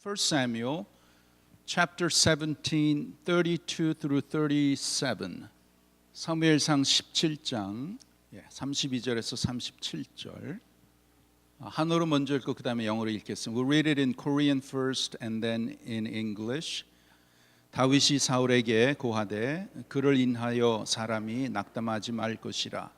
First Samuel chapter 17, 32 through 37. 사무엘상 17장 32절에서 37절. 한어로 먼저 읽고 그 다음에 영어로 읽겠습니다. We'll read it in Korean first and then in English. 다윗이 사울에게 고하되 그를 인하여 사람이 낙담하지 말 것이라.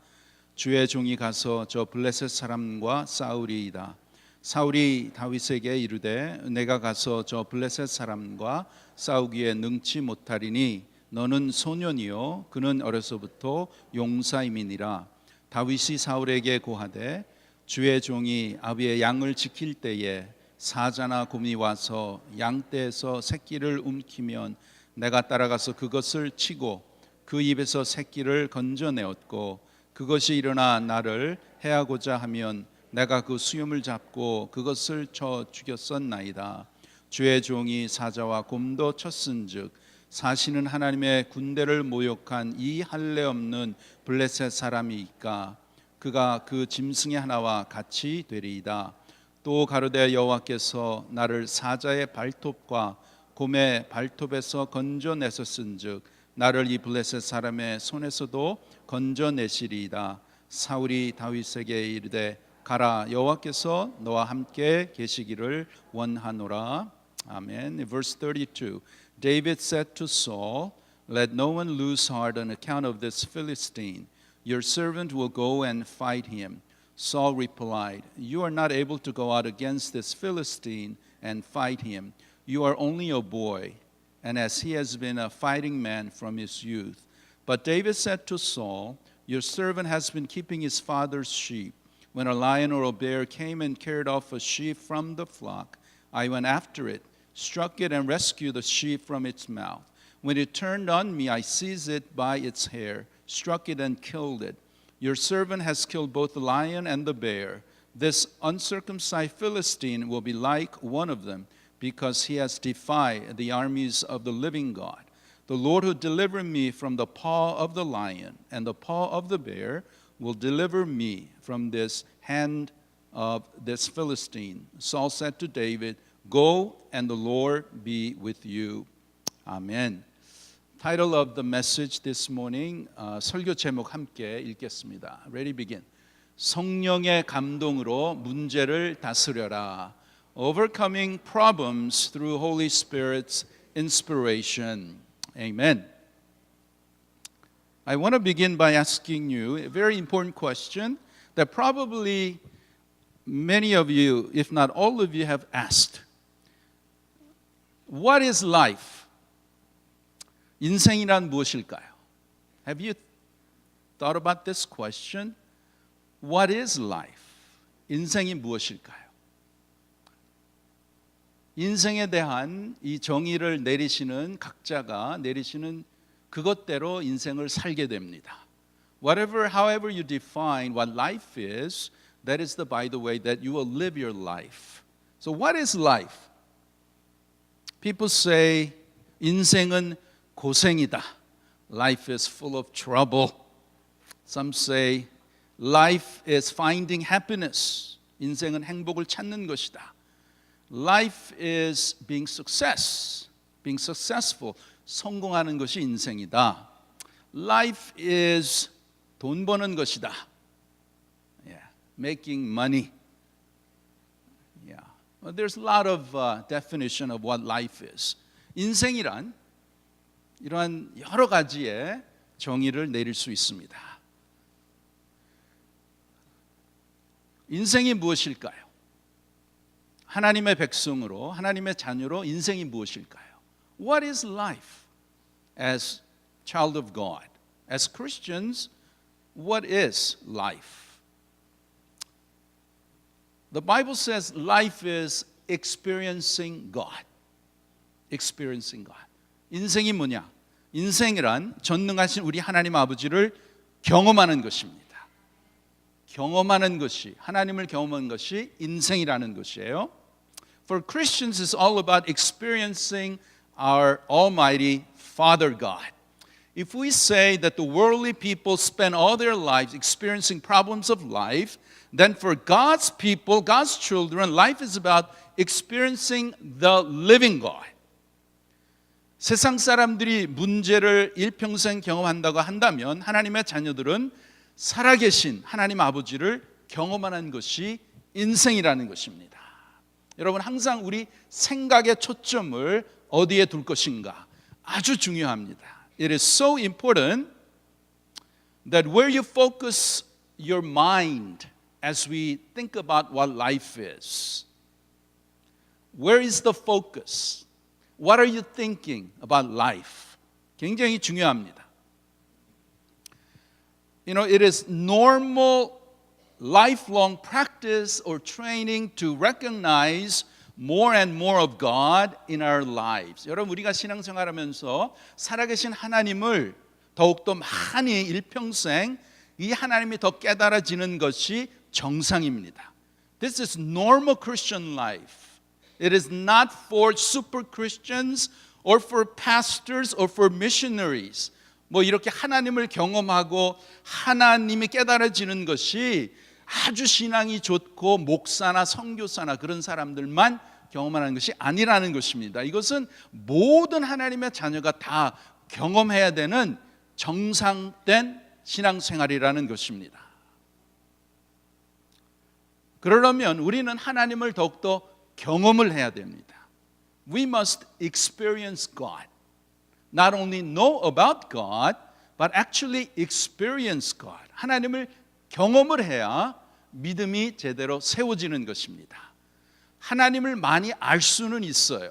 주의 종이 가서 저 블레셋 사람과 싸우리이다. 사울이 다윗에게 이르되 내가 가서 저 블레셋 사람과 싸우기에 능치 못하리니 너는 소년이요 그는 어려서부터 용사임이니라. 다윗이 사울에게 고하되 주의 종이 아비의 양을 지킬 때에 사자나 곰이 와서 양떼에서 새끼를 움키면 내가 따라가서 그것을 치고 그 입에서 새끼를 건져내었고 그것이 일어나 나를 해하고자 하면 내가 그 수염을 잡고 그것을 쳐 죽였었나이다. 주의 종이 사자와 곰도 쳤은즉 사시는 하나님의 군대를 모욕한 이 할례 없는 블레셋 사람이니까 그가 그 짐승의 하나와 같이 되리이다. 또 가로되 여호와께서 나를 사자의 발톱과 곰의 발톱에서 건져내셨은즉 나를 이 블레셋 사람의 손에서도 건져내시리이다. 사울이 다윗에게 이르되 가라 여호와께서 너와 함께 계시기를 원하노라. 아멘. Verse 32. David said to Saul, Let no one lose heart on account of this Philistine. Your servant will go and fight him. Saul replied, You are not able to go out against this Philistine and fight him. You are only a boy, and as he has been a fighting man from his youth. But David said to Saul, Your servant has been keeping his father's sheep. When a lion or a bear came and carried off a sheep from the flock, I went after it, struck it, and rescued the sheep from its mouth. When it turned on me, I seized it by its hair, struck it, and killed it. Your servant has killed both the lion and the bear. This uncircumcised Philistine will be like one of them, because he has defied the armies of the living God. The Lord who delivered me from the paw of the lion and the paw of the bear will deliver me from this hand of this Philistine. Saul said to David, Go, and the Lord be with you. Amen. Title of the message this morning, 설교 제목 함께 읽겠습니다. Ready, begin. 성령의 감동으로 문제를 다스려라. Overcoming problems through Holy Spirit's inspiration. Amen. I want to begin by asking you a very important question that probably many of you, if not all of you, have asked. What is life? 인생이란 무엇일까요? Have you thought about this question? What is life? 인생이 무엇일까요? 인생에 대한 이 정의를 내리시는 각자가 내리시는 그것대로 인생을 살게 됩니다. However you define what life is, that is by the way that you will live your life. So what is life? People say 인생은 고생이다. Life is full of trouble. Some say life is finding happiness. 인생은 행복을 찾는 것이다. Life is being successful. 성공하는 것이 인생이다. Life is 돈 버는 것이다. Making money. Well, there's a lot of definition of what life is. 인생이란 이러한 여러 가지의 정의를 내릴 수 있습니다. 인생이 무엇일까요? 하나님의 백성으로, 하나님의 자녀로 인생이 무엇일까요? What is life as child of God? As Christians, what is life? The Bible says life is experiencing God. Experiencing God. 인생이 뭐냐? 인생이란 전능하신 우리 하나님 아버지를 경험하는 것입니다. 경험하는 것이, 하나님을 경험하는 것이 인생이라는 것이에요. For Christians, it's all about experiencing our Almighty Father God. If we say that the worldly people spend all their lives experiencing problems of life, then for God's people, God's children, life is about experiencing the living God. 세상 사람들이 문제를 일평생 경험한다고 한다면 하나님의 자녀들은 살아계신 하나님 아버지를 경험하는 것이 인생이라는 것입니다. 여러분, 항상 우리 생각의 초점을 어디에 둘 것인가 아주 중요합니다. It is so important that where you focus your mind as we think about what life is. Where is the focus? What are you thinking about life? 굉장히 중요합니다. You know, it is normal lifelong practice or training to recognize more and more of God in our lives. 여러분, 우리가 신앙생활하면서 살아계신 하나님을 더욱더 많이 일평생 이 하나님이 더 깨달아지는 것이 정상입니다. This is normal Christian life. It is not for super Christians or for pastors or for missionaries. 뭐 이렇게 하나님을 경험하고 하나님이 깨달아지는 것이 아주 신앙이 좋고 목사나 선교사나 그런 사람들만 경험하는 것이 아니라는 것입니다. 이것은 모든 하나님의 자녀가 다 경험해야 되는 정상된 신앙생활이라는 것입니다. 그러려면 우리는 하나님을 더욱더 경험을 해야 됩니다. We must experience God. Not only know about God, but actually experience God. 하나님을 경험을 해야 믿음이 제대로 세워지는 것입니다. 하나님을 많이 알 수는 있어요.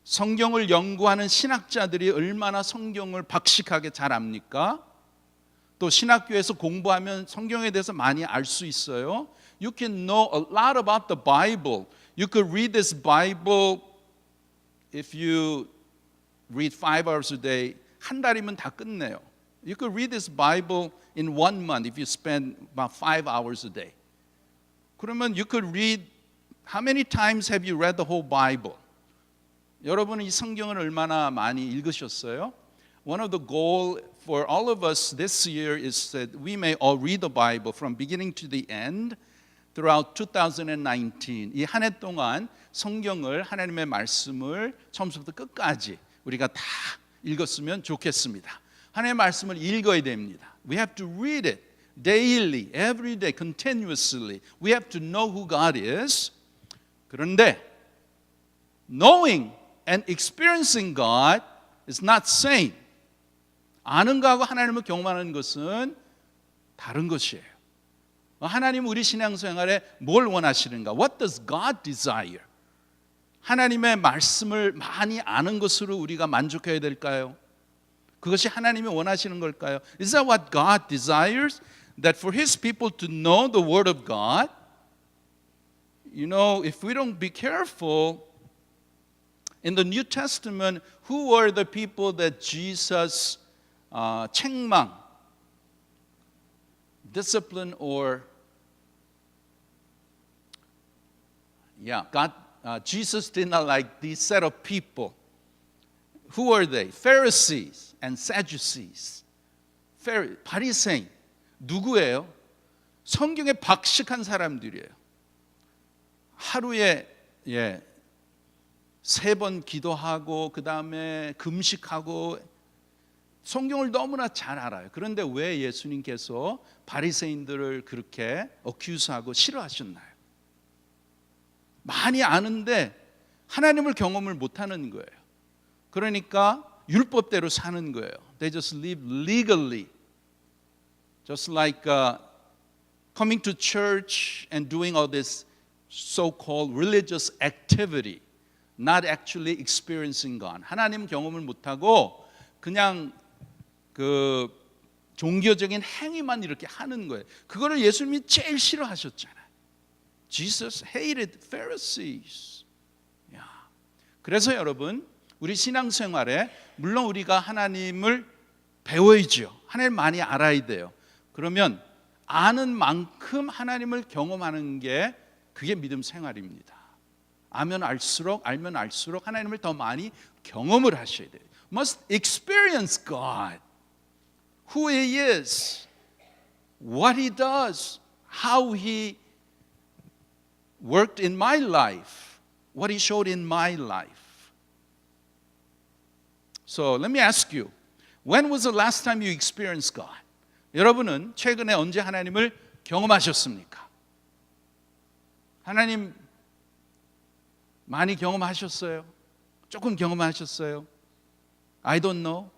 성경을 연구하는 신학자들이 얼마나 성경을 박식하게 잘 압니까? 또 신학교에서 공부하면 성경에 대해서 많이 알 수 있어요. You can know a lot about the Bible. You could read this Bible if you read 5 hours a day. 한 달이면 다 끝내요. You could read this Bible in 1 month if you spend about 5 hours a day. 그러면 you could read, how many times have you read the whole Bible? 여러분은 이 성경을 얼마나 많이 읽으셨어요? One of the goals for all of us this year is that we may all read the Bible from beginning to the end throughout 2019. 이 한 해 동안 성경을 하나님의 말씀을 처음부터 끝까지 우리가 다 읽었으면 좋겠습니다. 하나님의 말씀을 읽어야 됩니다. We have to read it daily, every day, continuously. We have to know who God is. 그런데 knowing and experiencing God is not same. 아는 것하고 하나님을 경험하는 것은 다른 것이에요. 하나님은 우리 신앙생활에 뭘 원하시는가? What does God desire? 하나님의 말씀을 많이 아는 것으로 우리가 만족해야 될까요? 그것이 하나님이 원하시는 걸까요? Is that what God desires? That for His people to know the Word of God? You know, if we don't be careful, in the New Testament, who were the people that Jesus 책망, discipline, or Jesus did not like these set of people. Who are they? Pharisees and Sadducees. 바리새인 누구예요? 성경에 박식한 사람들이에요. 하루에 3번 기도하고 그 다음에 금식하고 성경을 너무나 잘 알아요. 그런데 왜 예수님께서 바리새인들을 그렇게 어큐스하고 싫어하셨나요? 많이 아는데 하나님을 경험을 못하는 거예요. 그러니까 율법대로 사는 거예요. They just live legally. Just like coming to church and doing all this so-called religious activity. Not actually experiencing God. 하나님 경험을 못하고 그냥 그 종교적인 행위만 이렇게 하는 거예요. 그거를 예수님이 제일 싫어하셨잖아요. Jesus hated Pharisees. 그래서 여러분, 우리 신앙생활에 물론 우리가 하나님을 배워야죠. 하나님을 많이 알아야 돼요. 그러면 아는 만큼 하나님을 경험하는 게 그게 믿음 생활입니다. 알면 알수록 하나님을 더 많이 경험을 하셔야 돼요. Must experience God. Who He is. What He does. how He worked in my life, what He showed in my life. So let me ask you, when was the last time you experienced God? 여러분은 최근에 언제 하나님을 경험하셨습니까? 하나님 많이 경험하셨어요? 조금 경험하셨어요? I don't know.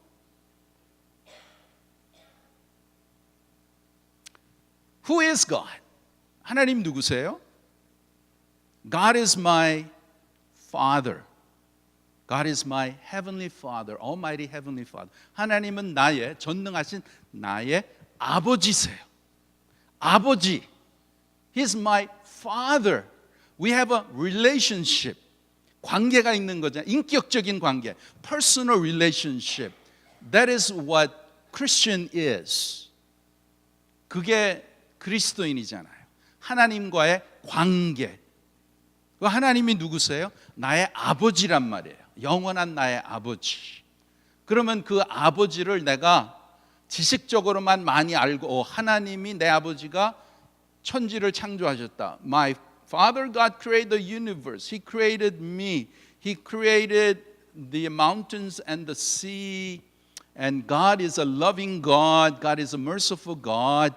Who is God? 하나님 누구세요? God is my Father. God is my Heavenly Father, Almighty Heavenly Father. 하나님은 나의 전능하신 나의 아버지세요. 아버지. He's my Father. We have a relationship. 관계가 있는 거죠. 인격적인 관계. Personal relationship. That is what Christian is. 그게 그리스도인이잖아요. 하나님과의 관계. 그 하나님이 누구세요? 나의 아버지란 말이에요. 영원한 나의 아버지. 그러면 그 아버지를 내가 지식적으로만 많이 알고 하나님이 내 아버지가 천지를 창조하셨다. My Father God created the universe. He created me. He created the mountains and the sea. And God is a loving God. God is a merciful God.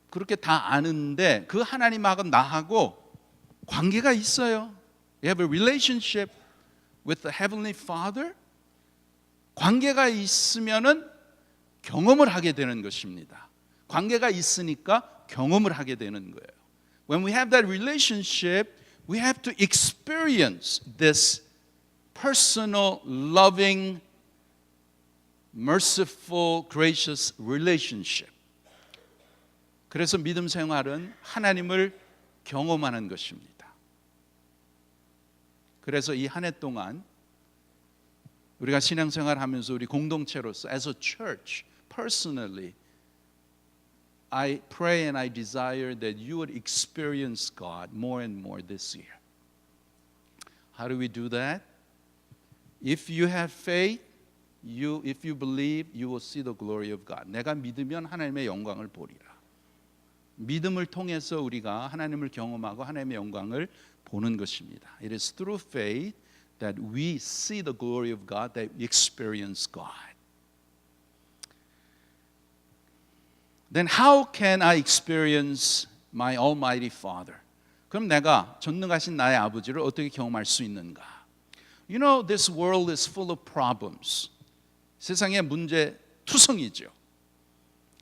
그렇게 다 아는데 그 하나님하고 나하고 관계가 있어요. You have a relationship with the Heavenly Father. 관계가 있으면은 경험을 하게 되는 것입니다. 관계가 있으니까 경험을 하게 되는 거예요. When we have that relationship, we have to experience this personal, loving, merciful, gracious relationship. 그래서 믿음 생활은 하나님을 경험하는 것입니다. 그래서 이 한 해 동안 우리가 신앙생활하면서 우리 공동체로서 as a church, personally, I pray and I desire that you would experience God more and more this year. How do we do that? If you have faith, if you believe, you will see the glory of God. 내가 믿으면 하나님의 영광을 보리라. 믿음을 통해서 우리가 하나님을 경험하고 하나님의 영광을 보는 것입니다. It is through faith that we see the glory of God, that we experience God. Then how can I experience my Almighty Father? 그럼 내가 전능하신 나의 아버지를 어떻게 경험할 수 있는가? You know, this world is full of problems. 세상에 문제 투성이죠.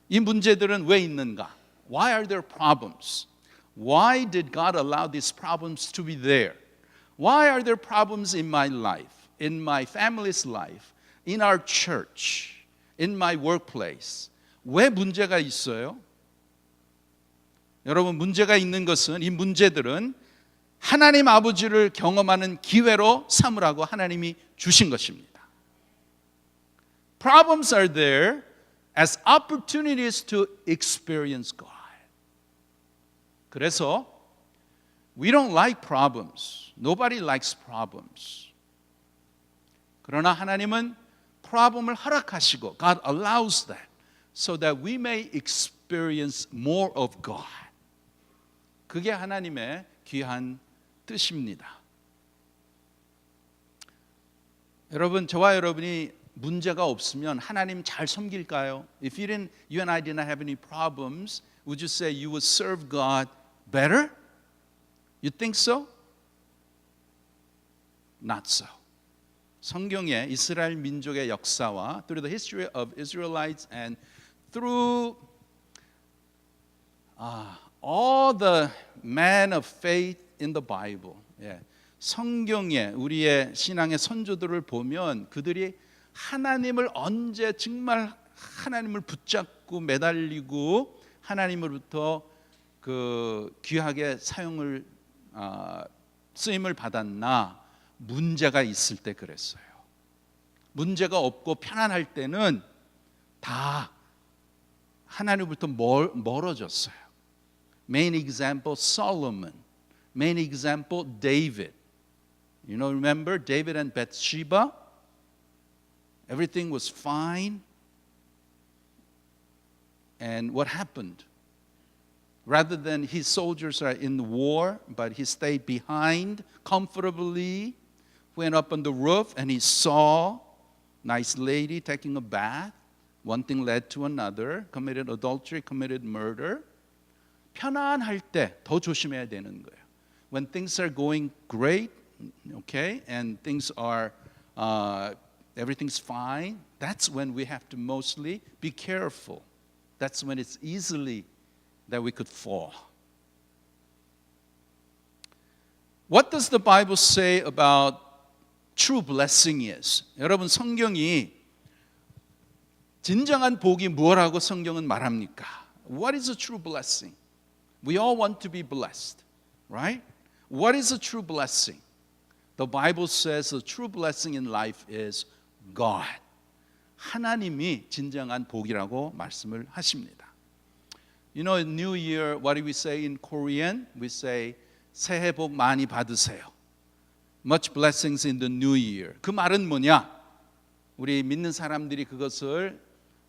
이 문제들은 왜 있는가? Why are there problems? Why did God allow these problems to be there? Why are there problems in my life, in my family's life, in our church, in my workplace? 왜 문제가 있어요? 여러분, 문제가 있는 것은 이 문제들은 하나님 아버지를 경험하는 기회로 삼으라고 하나님이 주신 것입니다. Problems are there as opportunities to experience God. 그래서 we don't like problems. Nobody likes problems. 그러나 하나님은 problem을 허락하시고 God allows that so that we may experience more of God. 그게 하나님의 귀한 뜻입니다. 여러분, 저와 여러분이 문제가 없으면 하나님 잘 섬길까요? If you and I did not have any problems, would you say you would serve God better? You think so? Not so. 성경의 이스라엘 민족의 역사와 through the history of Israelites and through all the men of faith in the Bible. 성경에 우리의 신앙의 선조들을 보면 그들이 하나님을 언제 정말 하나님을 붙잡고 매달리고 하나님으로부터 그 귀하게 사용을 쓰임을 받았나? 문제가 있을 때 그랬어요. 문제가 없고 편안할 때는 다 하나님으로부터 멀어졌어요. Main example Solomon. Main example David. You know, remember David and Bathsheba? Everything was fine. And what happened? Rather than his soldiers are in war, but he stayed behind comfortably, went up on the roof and he saw nice lady taking a bath. One thing led to another. Committed adultery, committed murder. 편안할 때 더 조심해야 되는 거예요. When things are going great, okay, and things are everything's fine, that's when we have to mostly be careful. That's when it's easily that we could fall. What does the Bible say about true blessing is? 여러분 성경이 진정한 복이 무엇라고 성경은 말합니까? What is a true blessing? We all want to be blessed, right? What is a true blessing? The Bible says the true blessing in life is God. 하나님이 진정한 복이라고 말씀을 하십니다. You know, in New Year, what do we say in Korean? We say, 새해 복 많이 받으세요. Much blessings in the New Year. 그 말은 뭐냐? 우리 믿는 사람들이 그것을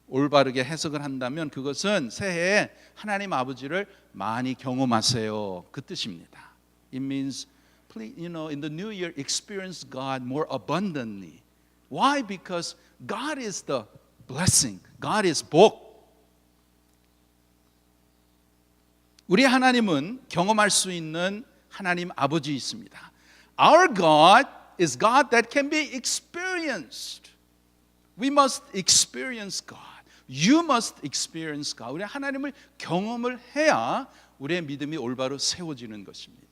올바르게 해석을 한다면 그것은 새해에 하나님 아버지를 많이 경험하세요. 그 뜻입니다. It means, you know, in the New Year, experience God more abundantly. Why? Because God is the blessing. God is 복. 우리 하나님은 경험할 수 있는 하나님 아버지 있습니다. Our God is God that can be experienced. We must experience God. You must experience God. 우리 하나님을 경험을 해야 우리의 믿음이 올바로 세워지는 것입니다.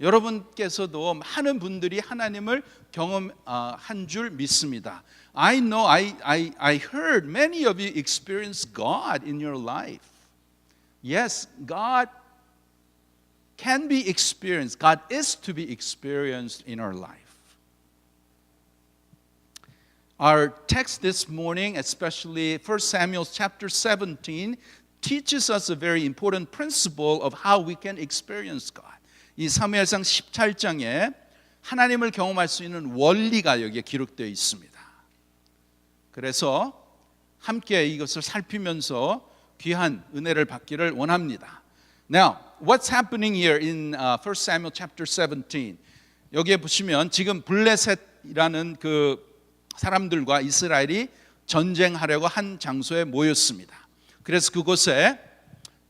여러분께서도 많은 분들이 하나님을 경험한 줄 믿습니다. I know, I heard many of you experience God in your life. Yes, God can be experienced. God is to be experienced in our life. Our text this morning, especially 1 Samuel chapter 17, teaches us a very important principle of how we can experience God. 이 사무엘상 17장에 하나님을 경험할 수 있는 원리가 여기에 기록되어 있습니다. 그래서 함께 이것을 살피면서 귀한 은혜를 받기를 원합니다. Now, what's happening here in 1 Samuel chapter 17? 여기에 보시면 지금 블레셋이라는 그 사람들과 이스라엘이 전쟁하려고 한 장소에 모였습니다. 그래서 그곳에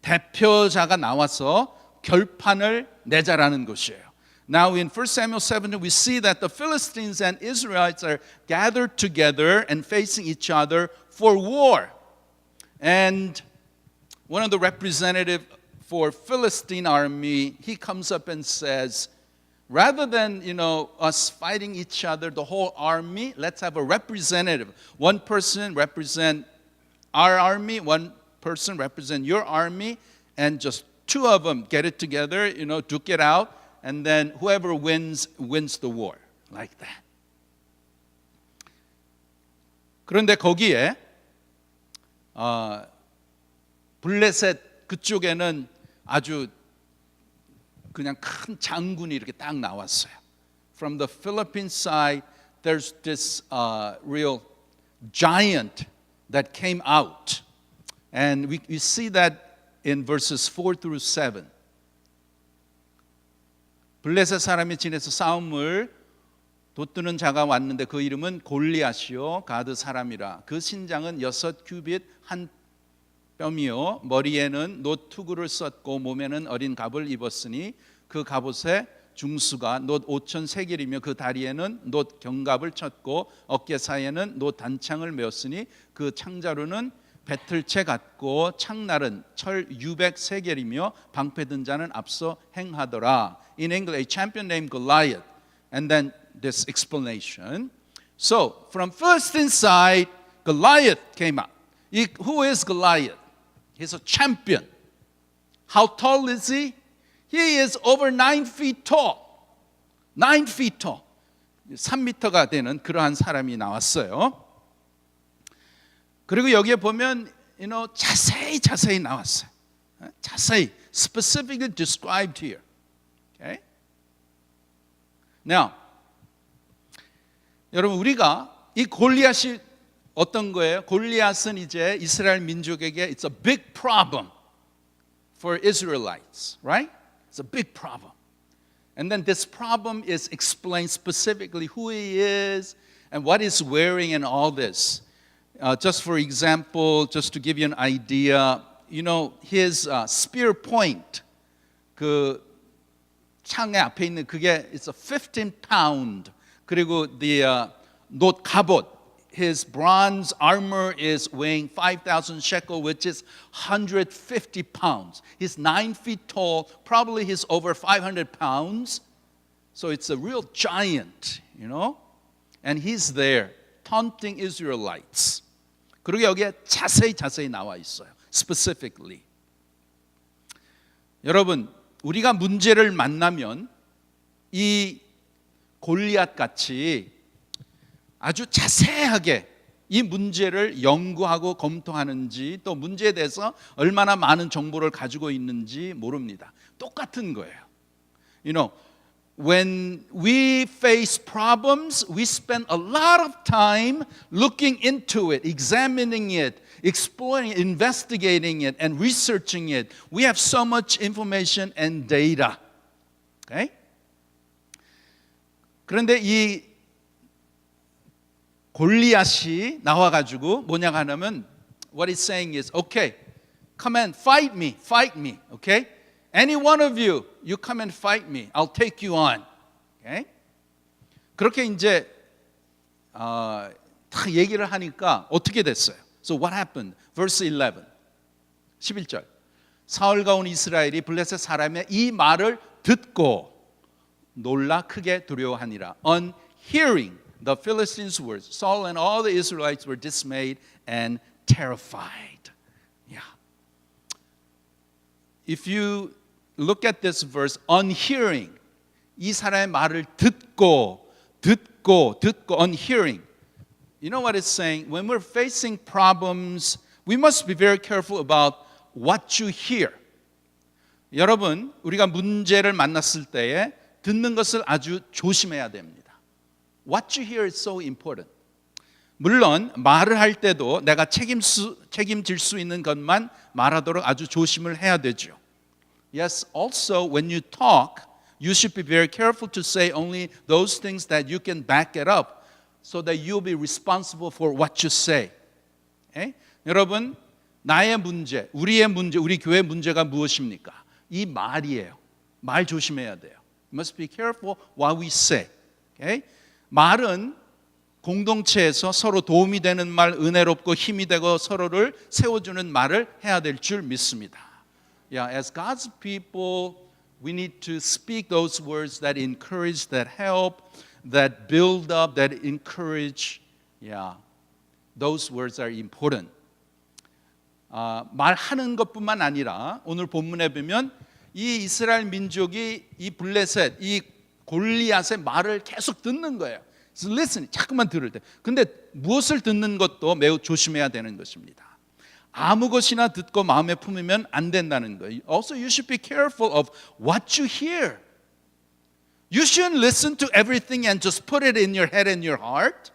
대표자가 나와서 결판을 내자라는 것이에요. Now in 1 Samuel 17 we see that the Philistines and Israelites are gathered together and facing each other for war. And one of the representatives for Philistine army, he comes up and says, rather than, us fighting each other, the whole army, let's have a representative. One person represent our army, one person represent your army, and just two of them get it together, duke it out, and then whoever wins the war, like that. 그런데 거기에 블레셋 그쪽에는 아주 그냥 큰 장군이 이렇게 딱 나왔어요. From the Philippine side, there's this real giant that came out. And we see that in verses 4 through 7. 블레셋 사람이 지내서 싸움을 돋드는 자가 왔는데 그 이름은 골리앗이요 가드 사람이라. 그 신장은 6 규빗 한 뼘이요 머리에는 놋투구를 썼고 몸에는 어린 갑을 입었으니 그 갑옷의 중수가 놋 5천 세겔이며 그 다리에는 놋 견갑을 쳤고 어깨 사이에는 놋 단창을 메었으니 그 창자루는 배틀채 같고 창날은 철 600 세겔이며 방패 든 자는 앞서 행하더라. In English, a champion named Goliath. And then this explanation. So, from Philistine side, Goliath came out. Who is Goliath? He's a champion. How tall is he? He is over 9 feet tall. 9 feet tall. 3m가 되는 그러한 사람이 나왔어요. 그리고 여기에 보면 자세히 나왔어요. 자세히, specifically described here. Okay? Now, 여러분 우리가 이 골리앗이 어떤 거예요? 골리앗은 이제 이스라엘 민족에게 it's a big problem. for Israelites, right? It's a big problem. And then this problem is explained specifically who he is and what he's wearing and all this. Just for example, just to give you an idea, you know, his spear point, 그 창의 앞에 있는 그게 it's a 15 pound. 그리고 the 노 갑옷, his bronze armor is weighing 5,000 shekel, which is 150 pounds. He's 9 feet tall, probably he's over 500 pounds. So it's a real giant, you know? And he's there taunting Israelites. 그리고 여기에 자세히 나와 있어요. Specifically. 여러분, 우리가 문제를 만나면 이 골리앗 같이 아주 자세하게 이 문제를 연구하고 검토하는지 또 문제에 대해서 얼마나 많은 정보를 가지고 있는지 모릅니다. 똑같은 거예요. You know, when we face problems, we spend a lot of time looking into it, examining it, exploring, investigating it, and researching it. We have so much information and data. Okay? 그런데 이 골리앗이 나와가지고 뭐냐 하냐면 what he's saying is, okay, come and fight me, okay? Any one of you, you come and fight me. I'll take you on. Okay? 그렇게 이제 다 얘기를 하니까 어떻게 됐어요? So what happened? Verse 11, 11절. 사울과 온 이스라엘이 블레셋 사람의 이 말을 듣고 놀라 크게 두려워하니라. On hearing the Philistines' words, Saul and all the Israelites were dismayed and terrified. Yeah. If you look at this verse, on hearing, 이 사람의 말을 듣고, on hearing. You know what it's saying? When we're facing problems, we must be very careful about what you hear. 여러분, 우리가 문제를 만났을 때에 듣는 것을 아주 조심해야 됩니다. What you hear is so important. 물론 말을 할 때도 내가 책임질 수 있는 것만 말하도록 아주 조심을 해야 되죠. Yes, also when you talk, you should be very careful to say only those things that you can back it up so that you'll be responsible for what you say. Okay? 여러분, 나의 문제, 우리의 문제, 우리 교회 문제가 무엇입니까? 이 말이에요. 말 조심해야 돼요. You must be careful what we say. Okay? 말은 공동체에서 서로 도움이 되는 말, 은혜롭고 힘이 되고 서로를 세워주는 말을 해야 될 줄 믿습니다. Yeah, as God's people, we need to speak those words that encourage, that help, that build up, that encourage. Yeah, those words are important. 말하는 것뿐만 아니라 오늘 본문에 보면 이 이스라엘 민족이 이 블레셋, 이 골리앗의 말을 계속 듣는 거예요. So listen, 자꾸만 들을 때. 근데 무엇을 듣는 것도 매우 조심해야 되는 것입니다. 아무 것이나 듣고 마음에 품으면 안 된다는 거예요. Also, you should be careful of what you hear. You shouldn't listen to everything and just put it in your head and your heart.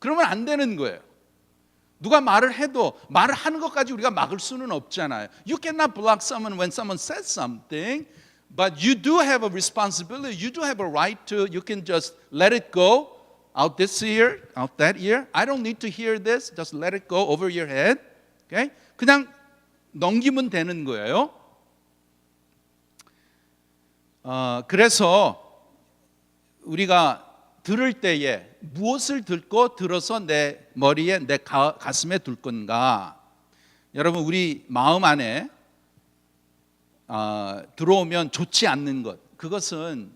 그러면 안 되는 거예요. 누가 말을 해도 말을 하는 것까지 우리가 막을 수는 없잖아요. You cannot block someone when someone says something. But you do have a responsibility. You do have a right to, you can just let it go out this ear, out that ear. I don't need to hear this. Just let it go over your head. Okay? 그냥 넘기면 되는 거예요. 그래서 우리가 들을 때에 무엇을 듣고 들어서 내 머리에, 내 가슴에 둘 건가? 여러분, 우리 마음 안에 들어오면 좋지 않는 것, 그것은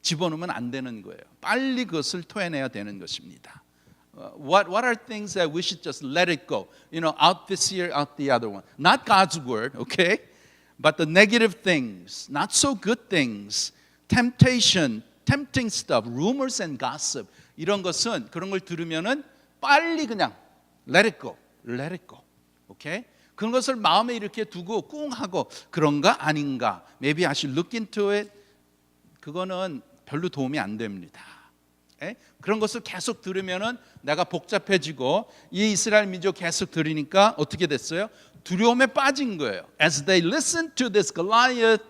집어넣으면 안 되는 거예요. 빨리 그것을 토해내야 되는 것입니다. What are things that we should just let it go? You know, out this ear, out the other one. Not God's word, okay? But the negative things, not so good things, temptation, tempting stuff, rumors and gossip. 이런 것은 그런 걸 들으면은 빨리 그냥 let it go, let it go. Okay? 그런 것을 마음에 이렇게 두고 꿍 하고 그런가 아닌가? Maybe I should look into it. 그거는 별로 도움이 안 됩니다. Okay? 그런 것을 계속 들으면은 내가 복잡해지고 이 이스라엘 민족 계속 들으니까 어떻게 됐어요? 두려움에 빠진 거예요. As they listened to this Goliath,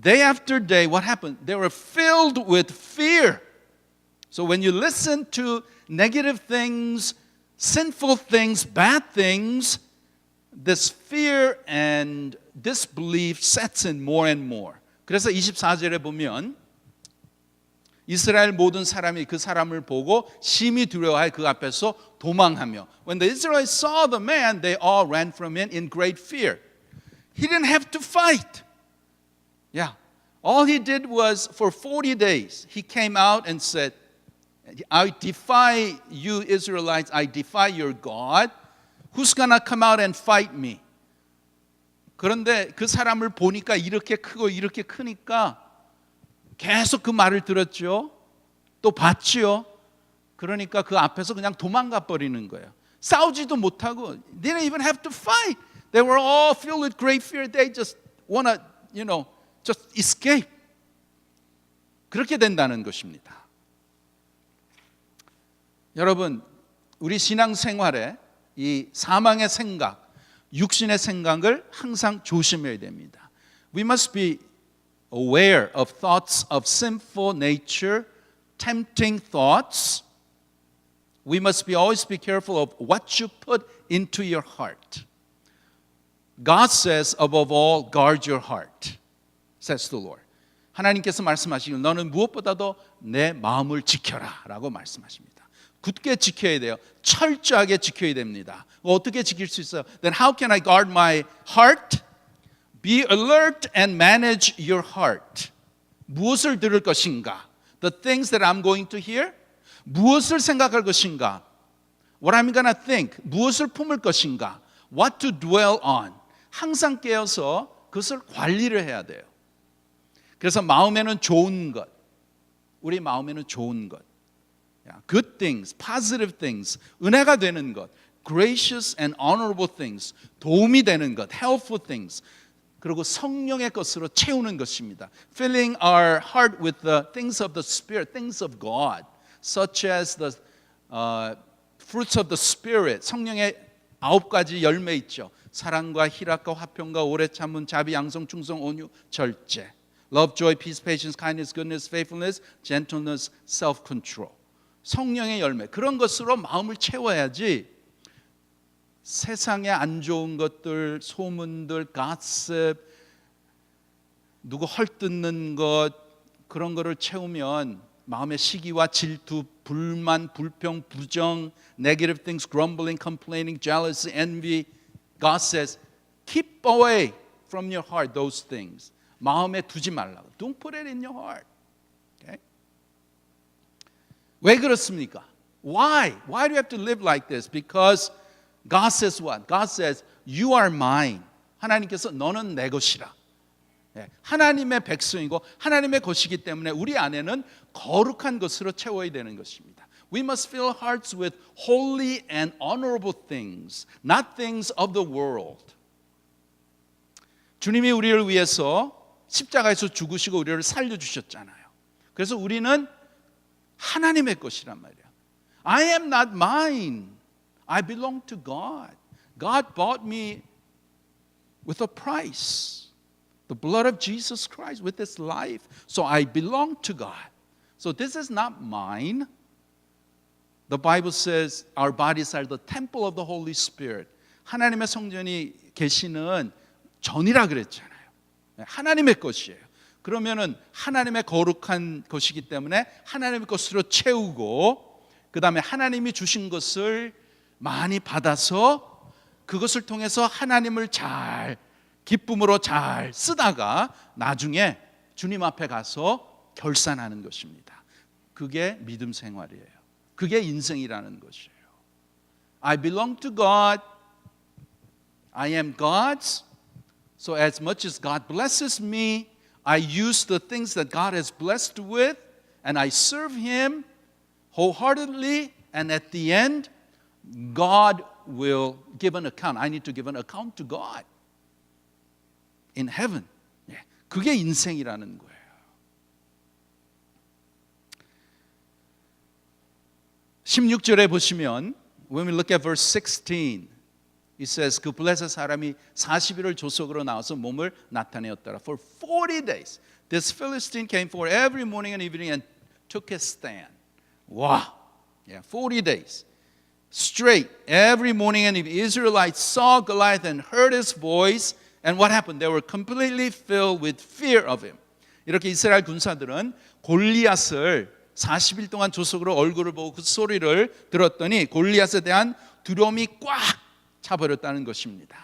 day after day, what happened? They were filled with fear. So when you listen to negative things, sinful things, bad things, this fear and disbelief sets in more and more. 그래서 24절에 보면 이스라엘 모든 사람이 그 사람을 보고 심히 두려워하여 그 앞에서 도망하며 When the Israelites saw the man, they all ran from him in great fear. He didn't have to fight. Yeah. All he did was for 40 days, he came out and said, I defy you Israelites, I defy your God. Who's gonna come out and fight me? 그런데 그 사람을 보니까 이렇게 크고 이렇게 크니까 계속 그 말을 들었죠. 또 봤죠. 그러니까 그 앞에서 그냥 도망가 버리는 거예요. 싸우지도 못하고 They didn't even have to fight. They were all filled with great fear. They just wanna, just escape. 그렇게 된다는 것입니다. 여러분, 우리 신앙생활에 이 사망의 생각, 육신의 생각을 항상 조심해야 됩니다. We must be aware of thoughts of sinful nature, tempting thoughts. We must always be careful of what you put into your heart. God says, above all, guard your heart, says the Lord. 하나님께서 말씀하시길 너는 무엇보다도 내 마음을 지켜라 라고 말씀하십니다. 굳게 지켜야 돼요. 철저하게 지켜야 됩니다. 어떻게 지킬 수 있어요? Then how can I guard my heart? Be alert and manage your heart. 무엇을 들을 것인가? The things that I'm going to hear? 무엇을 생각할 것인가? What I'm going to think? 무엇을 품을 것인가? What to dwell on? 항상 깨어서 그것을 관리를 해야 돼요. 그래서 마음에는 좋은 것, 우리 마음에는 좋은 것, good things, positive things, 은혜가 되는 것, gracious and honorable things, 도움이 되는 것, helpful things, 그리고 성령의 것으로 채우는 것입니다. Filling our heart with the things of the Spirit, things of God, such as the fruits of the Spirit, 성령의 9가지 열매 있죠. 사랑과 희락과 화평과 오래 참음, 자비, 양성, 충성, 온유, 절제. Love, joy, peace, patience, kindness, goodness, faithfulness, gentleness, self-control. 성령의 열매, 그런 것으로 마음을 채워야지 세상에 안 좋은 것들, 소문들, gossip, 누구 헐뜯는 것, 그런 거를 채우면 마음의 시기와 질투, 불만, 불평, 부정, negative things, grumbling, complaining, jealousy, envy. God says, keep away from your heart those things. 마음에 두지 말라고. Don't put it in your heart. Okay? 왜 그렇습니까? Why? Why do you have to live like this? Because God says what? God says, you are mine. 하나님께서 너는 내 것이라. 하나님의 백성이고 하나님의 것이기 때문에 우리 안에는 거룩한 것으로 채워야 되는 것입니다. We must fill hearts with holy and honorable things, not things of the world. 주님이 우리를 위해서 십자가에서 죽으시고 우리를 살려주셨잖아요. 그래서 우리는 하나님의 것이란 말이야. I am not mine. I belong to God. God bought me with a price. The blood of Jesus Christ with His life. So I belong to God. So this is not mine. The Bible says our bodies are the temple of the Holy Spirit. 하나님의 성전이 계시는 전이라 그랬잖아요. 하나님의 것이에요. 그러면은 하나님의 거룩한 것이기 때문에 하나님의 것으로 채우고 그 다음에 하나님이 주신 것을 많이 받아서 그것을 통해서 하나님을 잘 기쁨으로 잘 쓰다가 나중에 주님 앞에 가서 결산하는 것입니다. 그게 믿음 생활이에요. 그게 인생이라는 것이에요. I belong to God. I am God's. So as much as God blesses me, I use the things that God has blessed with and I serve Him wholeheartedly, and at the end, God will give an account. I need to give an account to God in heaven. 그게 인생이라는 거예요. 16절에 보시면 when we look at verse 16 it says 그 블레셋 사람이 40일을 조석으로 나와서 몸을 나타내었더라. For 40 days this Philistine came forward every morning and evening and took his stand. Wow. Yeah, 40 days. Straight every morning and evening Israelites saw Goliath and heard his voice and what happened? They were completely filled with fear of him. 이렇게 이스라엘 군사들은 골리앗을 40일 동안 조석으로 얼굴을 보고 그 소리를 들었더니 골리앗에 대한 두려움이 꽉 차버렸다는 것입니다.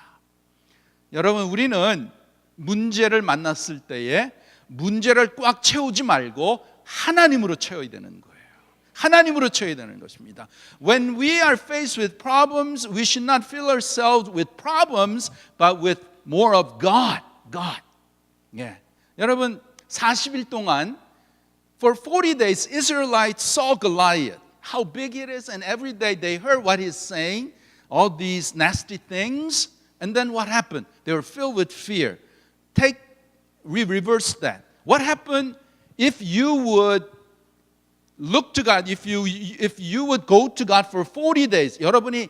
여러분, 우리는 문제를 만났을 때에 문제를 꽉 채우지 말고 하나님으로 채워야 되는 거예요. 하나님으로 채워야 되는 것입니다. When we are faced with problems, we should not fill ourselves with problems, but with more of God. God. 예. 여러분, 40일 동안 for 40 days Israelites saw Goliath, how big it is, and every day they heard what he's saying, all these nasty things, and then what happened? They were filled with fear. We reverse that. What happened if you would look to God, if you would go to God for 40 days? 여러분이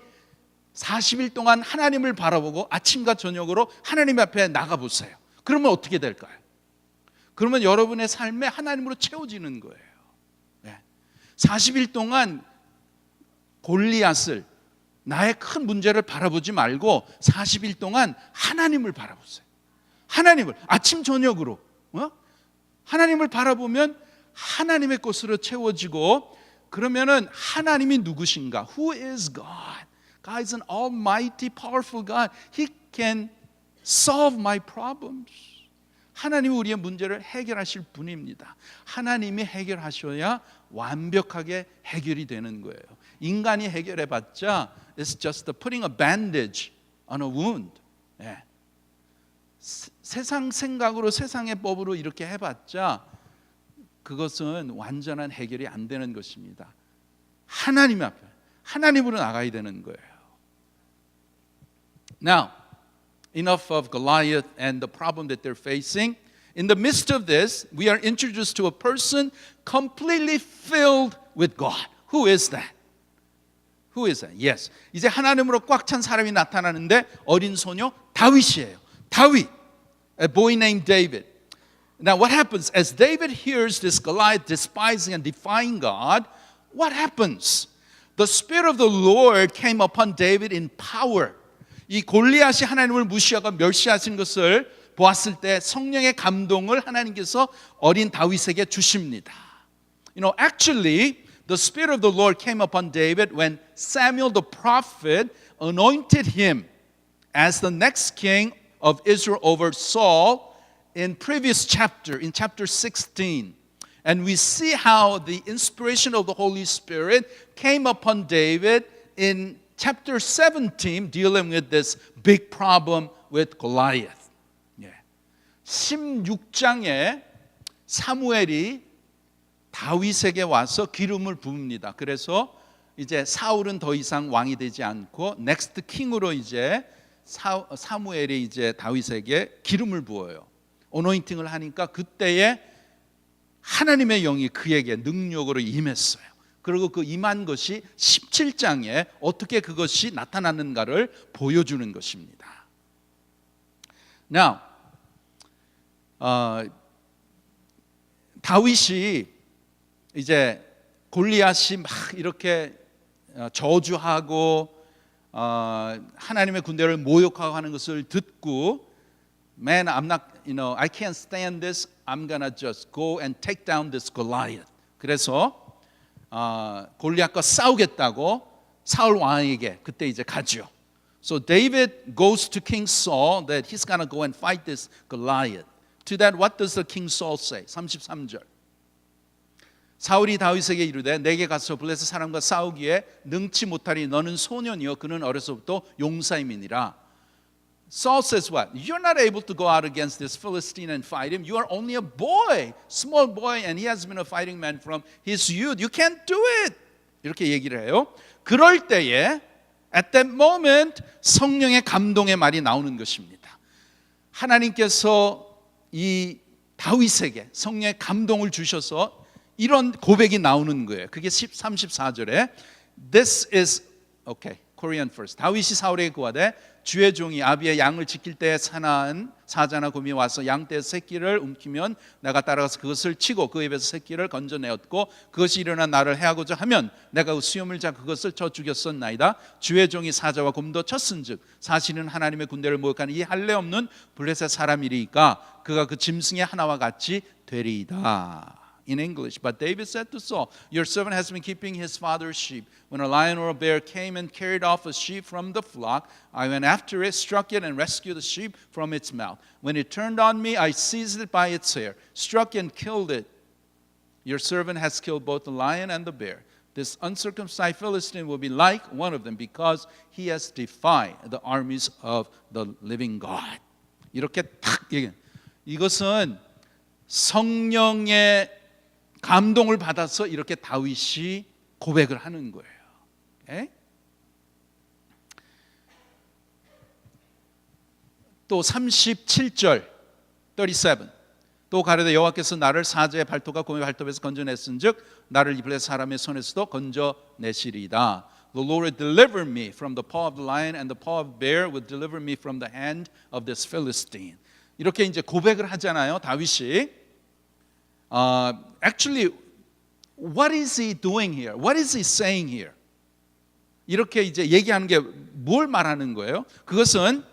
40일 동안 하나님을 바라보고 아침과 저녁으로 하나님 앞에 나가보세요. 그러면 어떻게 될까요? 그러면 여러분의 삶에 하나님으로 채워지는 거예요. 40일 동안 골리앗을 나의 큰 문제를 바라보지 말고 40일 동안 하나님을 바라보세요. 하나님을 아침 저녁으로 하나님을 바라보면 하나님의 것으로 채워지고 그러면은 하나님이 누구신가? Who is God? God is an almighty, powerful God. He can solve my problems. 하나님이 우리의 문제를 해결하실 분입니다. 하나님이 해결하셔야 완벽하게 해결이 되는 거예요. 인간이 해결해봤자 it's just putting a bandage on a wound. 예. 세상 생각으로 세상의 법으로 이렇게 해봤자 그것은 완전한 해결이 안 되는 것입니다. 하나님 앞에 하나님으로 나가야 되는 거예요. Now, enough of Goliath and the problem that they're facing. In the midst of this, we are introduced to a person completely filled with God. Who is that? Who is that? Yes. 이제 하나님으로 꽉 찬 사람이 나타나는데 어린 소녀 다윗이에요. 다윗, a boy named David. Now what happens? As David hears this Goliath despising and defying God, what happens? The Spirit of the Lord came upon David in power. 이 골리앗이 하나님을 무시하고 멸시하신 것을 보았을 때 성령의 감동을 하나님께서 어린 다윗에게 주십니다. You know, actually, the Spirit of the Lord came upon David when Samuel the prophet anointed him as the next king of Israel over Saul in previous chapter, in chapter 16. And we see how the inspiration of the Holy Spirit came upon David in chapter 17, dealing with this big problem with Goliath. 16장에 사무엘이 다윗에게 와서 기름을 부읍니다. 그래서 이제 사울은 더 이상 왕이 되지 않고 넥스트 킹으로 이제 사무엘이 이제 다윗에게 기름을 부어요. 어노인팅을 하니까 그때에 하나님의 영이 그에게 능력으로 임했어요. 그리고 그 임한 것이 17장에 어떻게 그것이 나타났는가를 보여주는 것입니다. Now, 다윗이 이제 골리앗이 막 이렇게 저주하고 하나님의 군대를 모욕하고 하는 것을 듣고 Man, I'm not, I can't stand this. I'm gonna just go and take down this Goliath. 그래서 골리앗과 싸우겠다고 사울 왕에게 그때 이제 가죠. So David goes to King Saul that he's gonna go and fight this Goliath. To that, what does the King Saul say? 33절. 사울이 다윗에게 이르되 내게 가서 블레셋 사람과 싸우기에 능치 못하리. 너는 소년이요 그는 어려서부터 용사임이니라. Saul says what? You're not able to go out against this Philistine and fight him. You are only a boy, small boy, and he has been a fighting man from his youth. You can't do it. 이렇게 얘기를 해요. 그럴 때에 at that moment 성령의 감동의 말이 나오는 것입니다. 하나님께서 이 다윗에게 성령의 감동을 주셔서 이런 고백이 나오는 거예요. 그게 34절에 This is okay. Korean first. 다윗이 사울에게 구하되 주의 종이 아비의 양을 지킬 때 사자나 곰이 와서 양떼의 새끼를 움키면 내가 따라가서 그것을 치고 그 입에서 새끼를 건져내었고 그것이 일어나 나를 해하고자 하면 내가 그 수염을 잡아 그것을 쳐 죽였었나이다. 주의 종이 사자와 곰도 쳤은즉 사실은 하나님의 군대를 모욕하는 이 할례 없는 블레셋 사람이리까 그가 그 짐승의 하나와 같이 되리이다. In English, but David said to Saul, your servant has been keeping his father's sheep. When a lion or a bear came and carried off a sheep from the flock, I went after it, struck it, and rescued the sheep from its mouth. When it turned on me, I seized it by its hair, struck and killed it. Your servant has killed both the lion and the bear. This uncircumcised Philistine will be like one of them because he has defied the armies of the living God. 이렇게 탁 얘기해. 이것은 성령의 감동을 받아서 이렇게 다윗이 고백을 하는 거예요. 오케이? 또 37절 37. 또 가로되 여호와께서 나를 사자의 발톱과 곰의 발톱에서 건져냈은즉 나를 이 블레셋 사람의 손에서도 건져내시리이다. The Lord will deliver me from the paw of the lion and the paw of the bear will deliver me from the hand of this Philistine. 이렇게 이제 고백을 하잖아요, 다윗이. Actually, what is he doing here? What is he saying here? 이렇게 이제 얘기하는 게 뭘 말하는 거예요? 그것은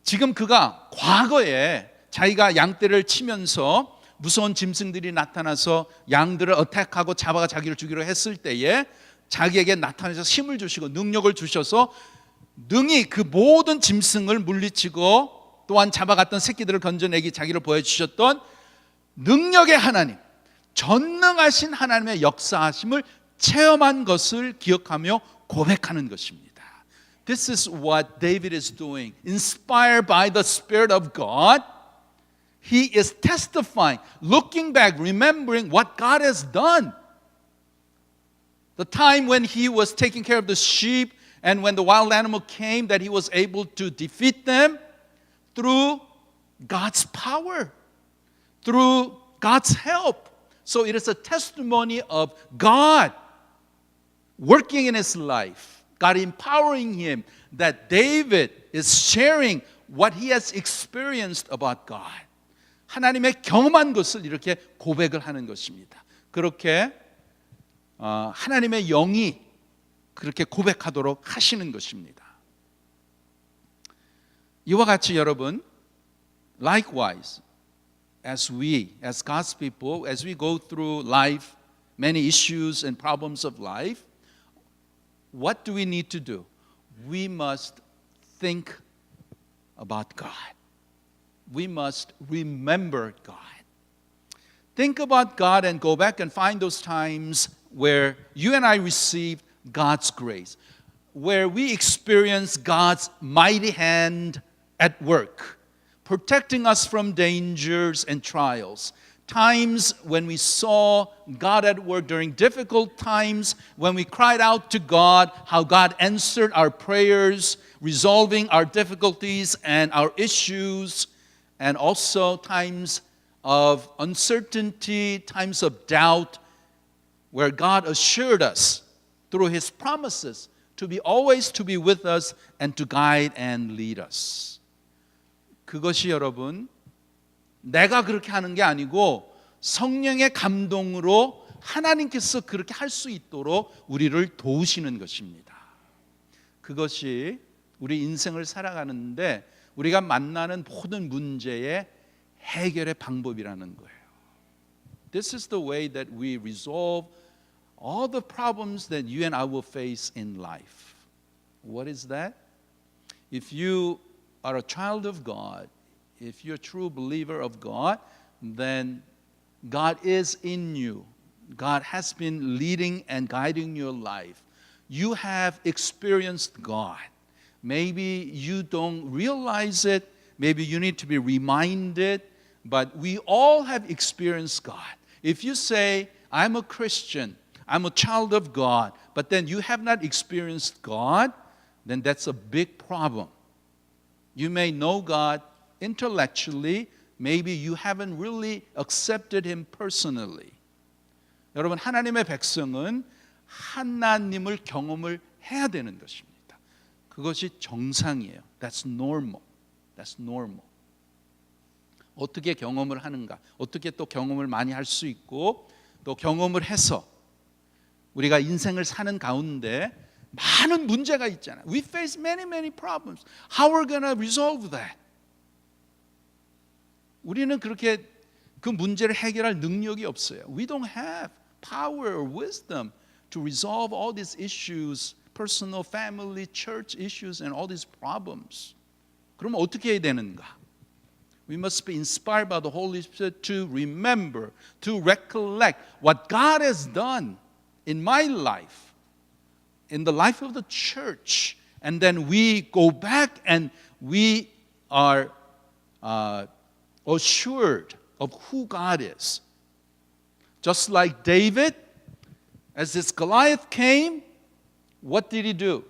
지금 그가 과거에 자기가 양떼를 치면서 무서운 짐승들이 나타나서 양들을 어택하고 잡아가 자기를 죽이려 했을 때에 자기에게 나타나셔서 힘을 주시고 능력을 주셔서 능히 그 모든 짐승을 물리치고 또한 잡아갔던 새끼들을 건져내기 자기를 보여주셨던 능력의 하나님, 전능하신 하나님의 역사하심을 체험한 것을 기억하며 고백하는 것입니다. This is what David is doing. Inspired by the Spirit of God, he is testifying, looking back, remembering what God has done. The time when he was taking care of the sheep and when the wild animal came, that he was able to defeat them through God's power. Through God's help. So it is a testimony of God working in his life, God empowering him, that David is sharing what he has experienced about God. 하나님의 경험한 것을 이렇게 고백을 하는 것입니다. 그렇게 하나님의 영이 그렇게 고백하도록 하시는 것입니다. 이와 같이 여러분, likewise, as God's people, as we go through life, many issues and problems of life, what do we need to do? We must think about God. We must remember God. Think about God and go back and find those times where you and I received God's grace, where we experienced God's mighty hand at work, protecting us from dangers and trials. Times when we saw God at work during difficult times, when we cried out to God, how God answered our prayers, resolving our difficulties and our issues, and also times of uncertainty, times of doubt, where God assured us through His promises to be always to be with us and to guide and lead us. 그것이 여러분, 내가 그렇게 하는 게 아니고 성령의 감동으로 하나님께서 그렇게 할 수 있도록 우리를 도우시는 것입니다. 그것이 우리 인생을 살아가는데 우리가 만나는 모든 문제의 해결의 방법이라는 거예요. This is the way that we resolve all the problems that you and I will face in life. What is that? If you are a child of God, if you're a true believer of God, then God is in you. God has been leading and guiding your life. You have experienced God. Maybe you don't realize it. Maybe you need to be reminded. But we all have experienced God. If you say, I'm a Christian, I'm a child of God, but then you have not experienced God, then that's a big problem. You may know God intellectually, maybe you haven't really accepted Him personally. 여러분, 하나님의 백성은 하나님을 경험을 해야 되는 것입니다. 그것이 정상이에요. That's normal. That's normal. 어떻게 경험을 하는가? 어떻게 또 경험을 많이 할 수 있고 또 경험을 해서 우리가 인생을 사는 가운데 많은 문제가 있잖아요. We face many problems. How are we going to resolve that? 우리는 그렇게 그 문제를 해결할 능력이 없어요. We don't have power or wisdom to resolve all these issues, personal, family, church issues and all these problems. 그럼 어떻게 해야 되는가? We must be inspired by the Holy Spirit to remember, to recollect what God has done in my life, in the life of the church. And then we go back and we are assured of who God is. Just like David, as this Goliath came, what did he do?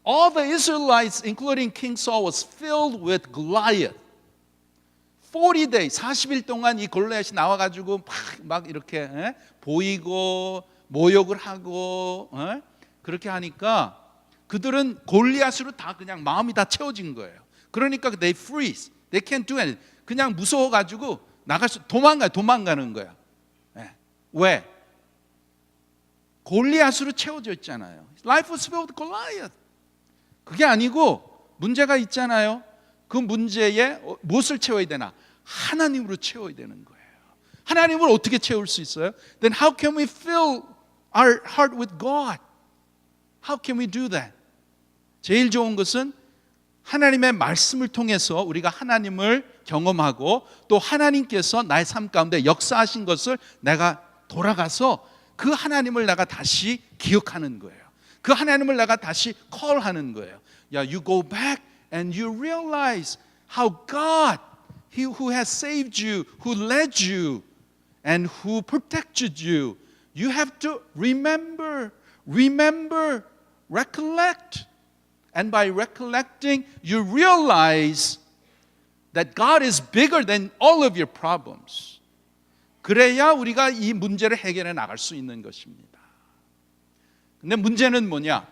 All the Israelites, including King Saul, was filled with Goliath. 40 days, 40일 동안 이 골리앗이 나와가지고 막 이렇게 보이고 모욕을 하고 그렇게 하니까 그들은 골리앗으로 다 그냥 마음이 다 채워진 거예요. 그러니까 they freeze, they can't do anything. 그냥 무서워가지고 도망가는 거야. 왜? 골리앗으로 채워져 있잖아요. Life was filled with Goliath. 그게 아니고 문제가 있잖아요. 그 문제에 무엇을 채워야 되나? 하나님으로 채워야 되는 거예요. 하나님을 어떻게 채울 수 있어요? Then how can we fill our heart with God? How can we do that? 제일 좋은 것은 하나님의 말씀을 통해서 우리가 하나님을 경험하고 또 하나님께서 나의 삶 가운데 역사하신 것을 내가 돌아가서 그 하나님을 내가 다시 기억하는 거예요. 그 하나님을 내가 다시 call하는 거예요. You go back and you realize how God, He who has saved you, who led you, and who protected you, you have to remember, recollect. And by recollecting, you realize that God is bigger than all of your problems. 그래야 우리가 이 문제를 해결해 나갈 수 있는 것입니다. 근데 문제는 뭐냐?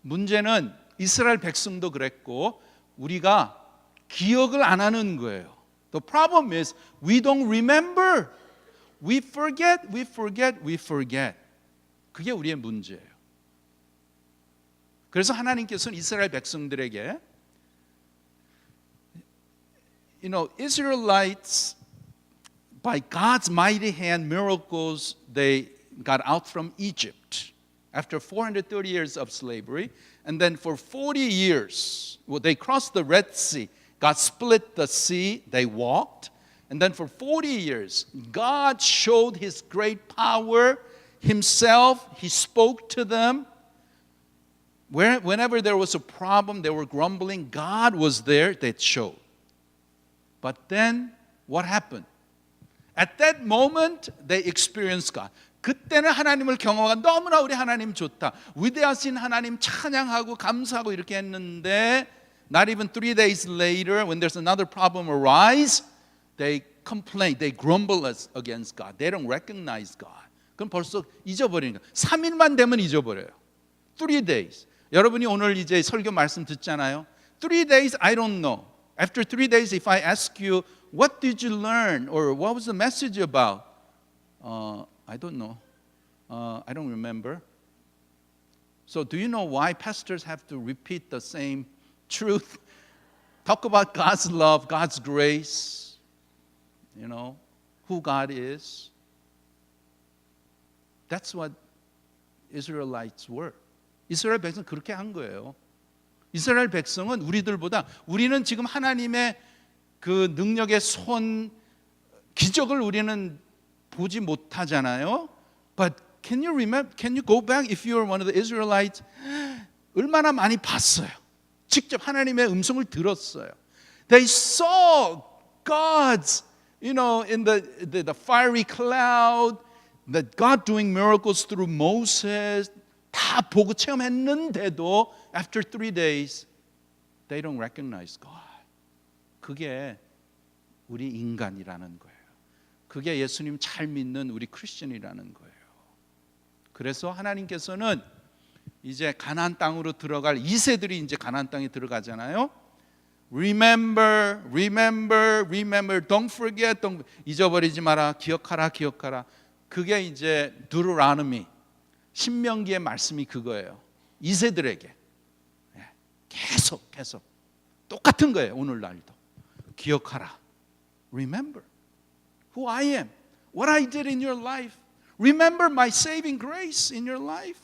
문제는 이스라엘 백성도 그랬고 우리가 기억을 안 하는 거예요. The problem is we don't remember. We forget. 그게 우리의 문제예요. 그래서 하나님께서는 이스라엘 백성들에게 Israelites by God's mighty hand miracles they got out from Egypt after 430 years of slavery. And then for 40 years, they crossed the Red Sea. God split the sea. They walked. And then for 40 years, God showed His great power Himself. He spoke to them. Whenever there was a problem, they were grumbling. God was there. They showed. But then, what happened? At that moment, they experienced God. 그때는 하나님을 경험하고 너무나 우리 하나님 좋다. 위대하신 하나님 찬양하고 감사하고 이렇게 했는데 not even 3 days later when there's another problem arise, they complain, they grumble against God. They don't recognize God. 그럼 벌써 잊어버리는 거예요. 3일만 되면 잊어버려요. 3 days. 여러분이 오늘 이제 설교 말씀 듣잖아요. 3 days I don't know. After 3 days if I ask you what did you learn or what was the message about? I don't know. I don't remember. So do you know why pastors have to repeat the same truth? Talk about God's love, God's grace, who God is. That's what Israelites were. 이스라엘 백성은 그렇게 한 거예요. 이스라엘 백성은 우리는 지금 하나님의 그 능력의 손, 기적을 우리는 보지 못하잖아요. But can you go back if you were one of the Israelites? 얼마나 많이 봤어요. 직접 하나님의 음성을 들었어요. They saw God's, in the fiery cloud, that God doing miracles through Moses. 다 보고 체험했는데도 after 3 days, they don't recognize God. 그게 우리 인간이라는 거예요. 그게 예수님 잘 믿는 우리 크리스천이라는 거예요. 그래서 하나님께서는 이제 가나안 땅으로 들어갈 2세들이 이제 가나안 땅에 들어가잖아요. Remember, remember, remember. Don't forget, don't 잊어버리지 마라. 기억하라, 기억하라. 그게 이제 두로라노미 신명기의 말씀이 그거예요. 2세들에게 계속 똑같은 거예요. 오늘날도 기억하라. Remember who I am, what I did in your life. Remember my saving grace in your life.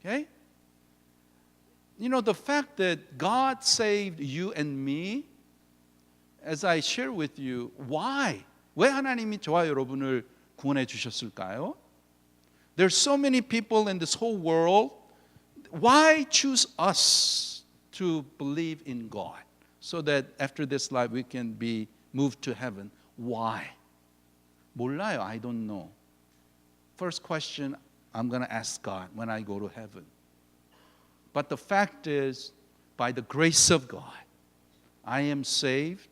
Okay? You know, the fact that God saved you and me, as I share with you, why? 왜 하나님이 저와 여러분을 구원해 주셨을까요? There's so many people in this whole world. Why choose us to believe in God so that after this life we can be moved to heaven? Why? 몰라요. I don't know. First question I'm going to ask God when I go to heaven. But the fact is, by the grace of God, I am saved.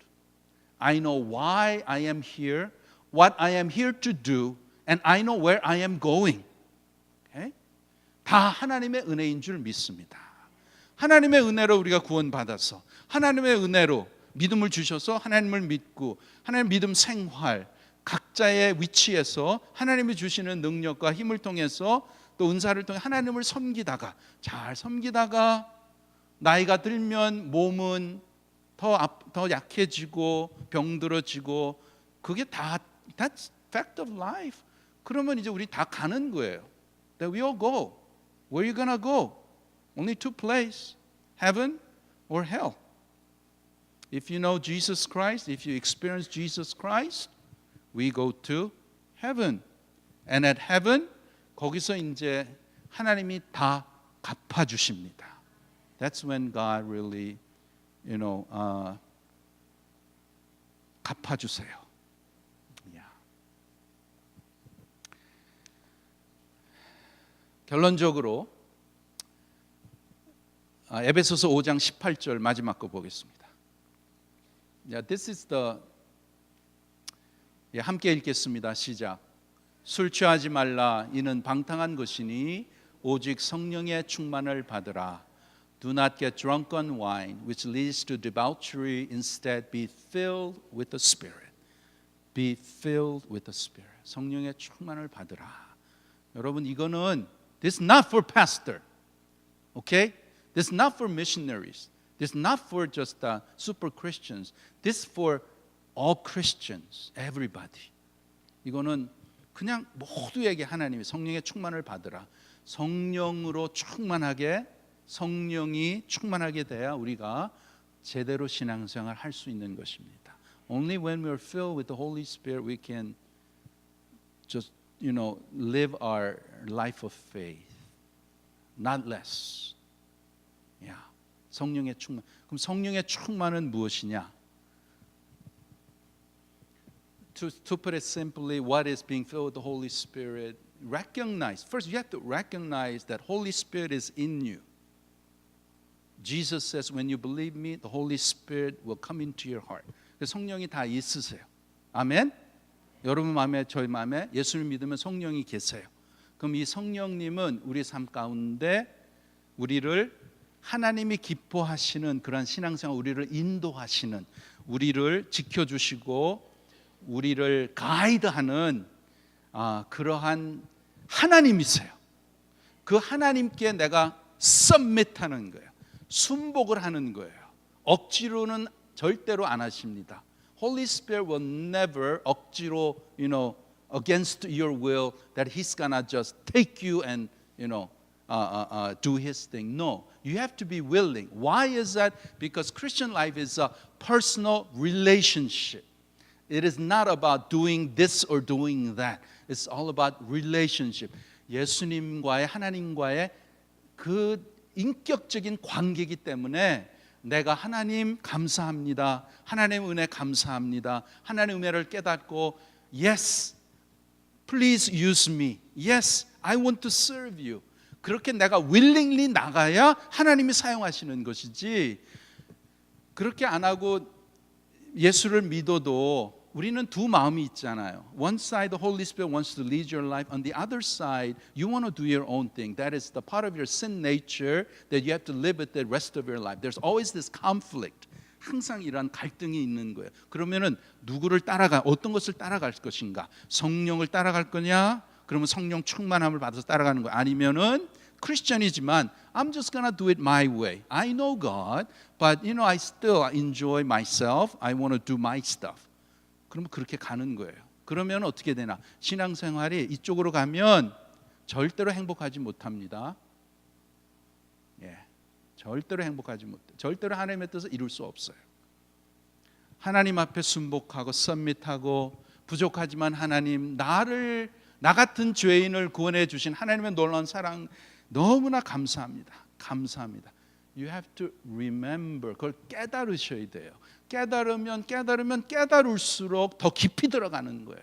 I know why I am here, what I am here to do, and I know where I am going. Okay? 다 하나님의 은혜인 줄 믿습니다. 하나님의 은혜로 우리가 구원받아서 하나님의 은혜로 믿음을 주셔서 하나님을 믿고 하나님 믿음 생활 각자의 위치에서 하나님이 주시는 능력과 힘을 통해서 또 은사를 통해 하나님을 섬기다가 잘 섬기다가 나이가 들면 몸은 더 약해지고 병들어지고 그게 다 that's fact of life. 그러면 이제 우리 다 가는 거예요. That we all go. Where are you gonna go? Only two places, heaven or hell. If you know Jesus Christ, if you experience Jesus Christ, we go to heaven. And at heaven, 거기서 이제 하나님이 다 갚아 주십니다. That's when God really, 갚아 주세요. Yeah. 결론적으로 에베소서 5장 18절 마지막 거 보겠습니다. Yeah, this is the 함께 읽겠습니다. 시작. 술 취하지 말라. 이는 방탕한 것이니 오직 성령의 충만을 받으라. Do not get drunk on wine, which leads to debauchery. Instead, be filled with the Spirit. Be filled with the Spirit. 성령의 충만을 받으라. 여러분, 이거는 this is not for pastor. Okay? This is not for missionaries. This is not for just super Christians. This is for all Christians, everybody. 이거는 그냥 모두에게 하나님의 성령의 충만을 받으라. 성령으로 성령이 충만하게 돼야 우리가 제대로 신앙생활 할 수 있는 것입니다. Only when we are filled with the Holy Spirit we can just, live our life of faith. Not less. Yeah. 성령의 충만. 그럼 성령의 충만은 무엇이냐? To put it simply, what is being filled with the Holy Spirit? First you have to recognize that Holy Spirit is in you. Jesus says, when you believe me, the Holy Spirit will come into your heart. 성령이 다 있으세요. 아멘? 여러분 마음에 저희 마음에 예수를 믿으면 성령이 계세요. 그럼 이 성령님은 우리 삶 가운데 우리를 하나님이 기뻐하시는 그런 신앙생활, 우리를 인도하시는, 우리를 지켜주시고 우리를 가이드하는 그러한 하나님이세요. 그 하나님께 내가 submit하는 거예요. 순복을 하는 거예요. 억지로는 절대로 안 하십니다. Holy Spirit will never 억지로, against your will that He's gonna just take you and, do His thing. No, you have to be willing. Why is that? Because Christian life is a personal relationship. It is not about doing this or doing that. It's all about relationship. 예수님과의 하나님과의 그 인격적인 관계이기 때문에 내가 하나님 감사합니다. 하나님의 은혜 감사합니다. 하나님의 은혜를 깨닫고 Yes, please use me. Yes, I want to serve you. 그렇게 내가 willingly 나가야 하나님이 사용하시는 것이지 그렇게 안 하고 예수를 믿어도 우리는 두 마음이 있잖아요. One side, the Holy Spirit wants to lead your life. On the other side, you want to do your own thing. That is the part of your sin nature that you have to live with the rest of your life. There's always this conflict. 항상 이런 갈등이 있는 거예요. 그러면은 누구를 어떤 것을 따라갈 것인가? 성령을 따라갈 거냐? 그러면 성령 충만함을 받아서 따라가는 거야. 아니면은 크리스천이지만 I'm just gonna do it my way. I know God, but I still enjoy myself. I want to do my stuff. 그러면 그렇게 가는 거예요. 그러면 어떻게 되나? 신앙생활이 이쪽으로 가면 절대로 행복하지 못합니다. 예, 절대로 행복하지 못해. 절대로 하나님의 뜻을 이룰 수 없어요. 하나님 앞에 순복하고 서밋하고 부족하지만 하나님 나 같은 죄인을 구원해 주신 하나님의 놀라운 사랑 너무나 감사합니다. 감사합니다. You have to remember. 그걸 깨달으셔야 돼요. 깨달으면 깨달을수록 더 깊이 들어가는 거예요.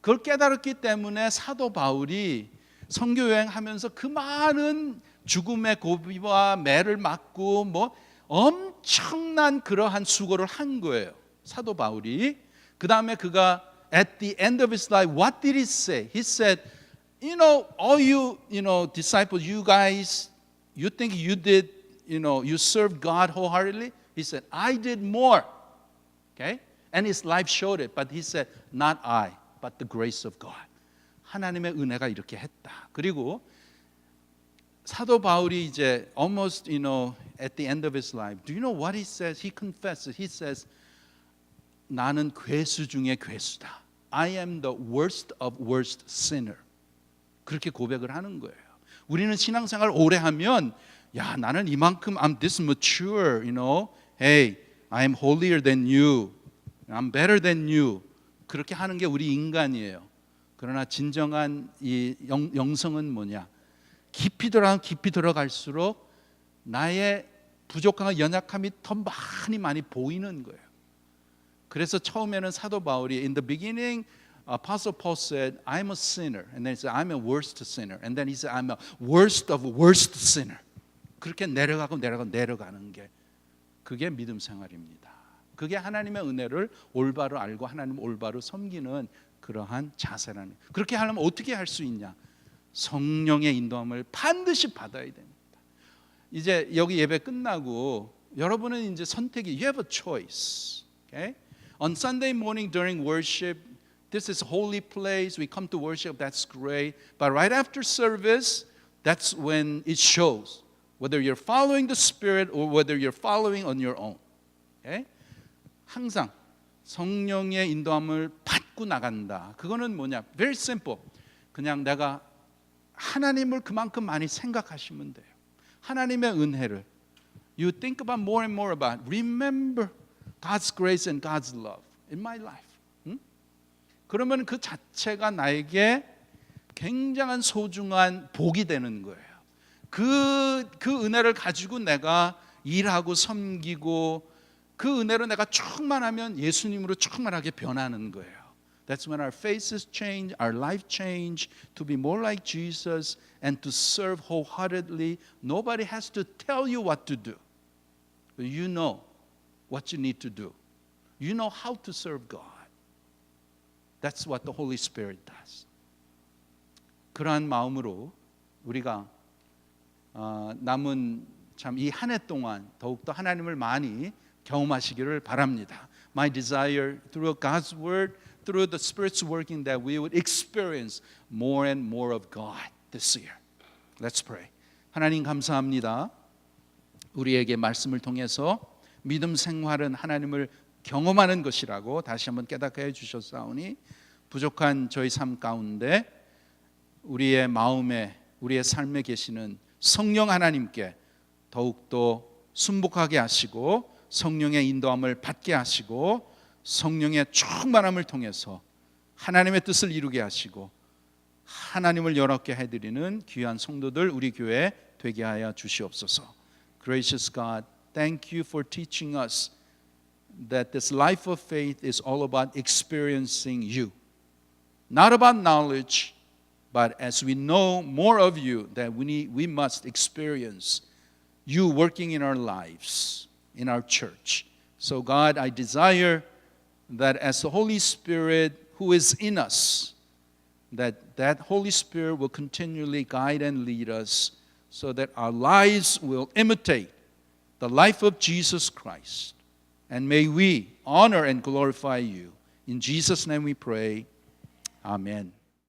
그걸 깨달았기 때문에 사도 바울이 선교 여행하면서 그 많은 죽음의 고비와 매를 맞고 엄청난 그러한 수고를 한 거예요. 사도 바울이. 그 다음에 그가 at the end of his life, what did he say? He said, all you disciples, you guys, you think you did, you served God wholeheartedly? He said, I did more. Okay? And his life showed it. But he said, not I, but the grace of God. 하나님의 은혜가 이렇게 했다. 그리고 사도 바울이 이제 almost, at the end of his life, do you know what he says? He confesses. He says, 나는 괴수 중에 괴수다. I am the worst of worst sinner. 그렇게 고백을 하는 거예요. 우리는 신앙생활 오래 하면 나는 이만큼 I'm this mature, Hey, I am holier than you. I'm better than you. 그렇게 하는 게 우리 인간이에요. 그러나 진정한 이 영성은 뭐냐? 깊이 들어갈수록 나의 부족함과 연약함이 더 많이 보이는 거예요. 그래서 처음에는 사도 바울이 in the beginning Apostle Paul said, I'm a sinner. And then he said, I'm a worst sinner. And then he said, I'm a worst of worst sinner. 그렇게 내려가는 게 그게 믿음 생활입니다. 그게 하나님의 은혜를 올바로 알고 하나님을 올바로 섬기는 그러한 자세라는 거예요. 그렇게 하려면 어떻게 할 수 있냐? 성령의 인도함을 반드시 받아야 됩니다. 이제 여기 예배 끝나고 여러분은 이제 선택이 you have a choice. Okay? On Sunday morning during worship, this is a holy place. We come to worship. That's great. But right after service, that's when it shows whether you're following the Spirit or whether you're following on your own. Okay? 항상 성령의 인도함을 받고 나간다. 그거는 뭐냐? Very simple. 그냥 내가 하나님을 그만큼 많이 생각하시면 돼요. 하나님의 은혜를 you think about more and more about. Remember God's grace and God's love in my life. 그러면 그 자체가 나에게 굉장한 소중한 복이 되는 거예요. 그 은혜를 가지고 내가 일하고 섬기고 그 은혜로 내가 충만하면 예수님으로 충만하게 변하는 거예요. That's when our faces change, our life change to be more like Jesus and to serve wholeheartedly. Nobody has to tell you what to do. You know what you need to do. You know how to serve God. That's what the Holy Spirit does. 그러한 마음으로 우리가 남은 참 이 한 해 동안 더욱더 하나님을 많이 경험하시기를 바랍니다. My desire through God's word, through the Spirit's working, that we would experience more and more of God this year. Let's pray. 하나님 감사합니다. 우리에게 말씀을 통해서 믿음 생활은 하나님을 경험하는 것이라고 다시 한번 깨닫게 해주셨사오니 부족한 저희 삶 가운데 우리의 마음에 우리의 삶에 계시는 성령 하나님께 더욱더 순복하게 하시고 성령의 인도함을 받게 하시고 성령의 충만함을 통해서 하나님의 뜻을 이루게 하시고 하나님을 영화롭게 해드리는 귀한 성도들 우리 교회 되게 하여 주시옵소서. Gracious God, thank you for teaching us that this life of faith is all about experiencing you. Not about knowledge, but as we know more of you, that we must experience you working in our lives, in our church. So God, I desire that as the Holy Spirit who is in us, that Holy Spirit will continually guide and lead us so that our lives will imitate the life of Jesus Christ. And may we honor and glorify you. In Jesus' name we pray. Amen.